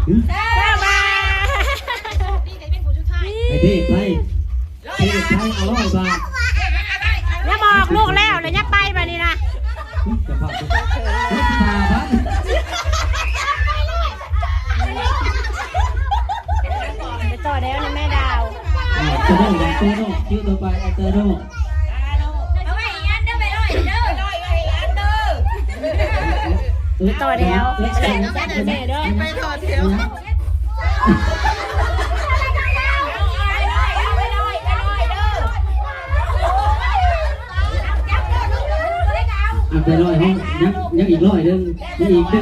บาทไอ้ที่ไปเอา100 บาทอย่าบอกลูกแล้วเลยอย่าไปแบบนี้นะจะพาไปต่อแล้วนะแม่ดาวเตอร์โน่คิวต่อไปเตอร์โน่ต่อแล้วไปต่อเด้อไปต่อเที่ยวไป100ห้องยังอีก100นึงยังอีก2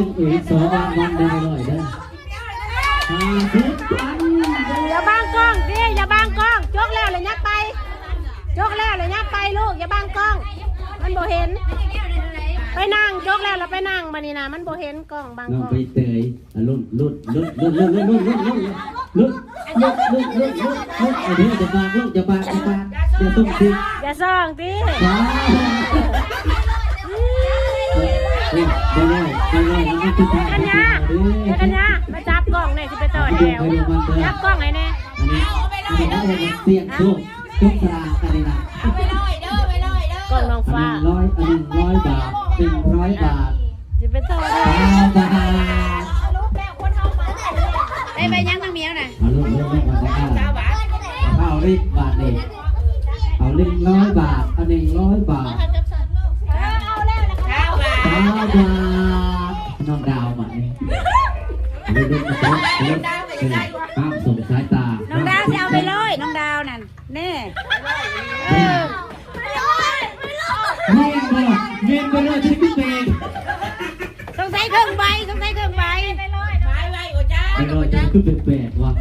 วันได้100เด้ออย่าบังกล้องดิอย่าบังกล้องจกแล้วเลยยักไปจกแล้วเลยยักไปลูกอย่าบังกล้องมันบ่เห็นไปนั่งจกแล้วเราไปนั่งมานี่นะมันบ่เห็นกล้องบังกล้องน้องไปเตยลุ้นไอ้เด้อจะปากลูกจะปากจะตุ้มทีอย่าซ่องดิกันยามาจับกล้องเนี่ยคือไปต่อแถวจับกล้องไงเนี่ยอันนี้เสียงทุกตารางกันเลยนะกล้องน้องฟ้า100 บาท100 บาทจะไปต่อแถวบาทไปยังทางเมียวน่ะเอาลูกข้าวริบบาทเลยเอา100 บาท100 บาทน้องดาวมาเนี่ยดูห้ามส่งสายตาน้องดาวจะเอาไปเลยน้องดาวนั่นแน่เงียบไปเลยที่พี่เองต้องใช้เครื่องใบไปเลยจะขึ้นเป็นแปดวะ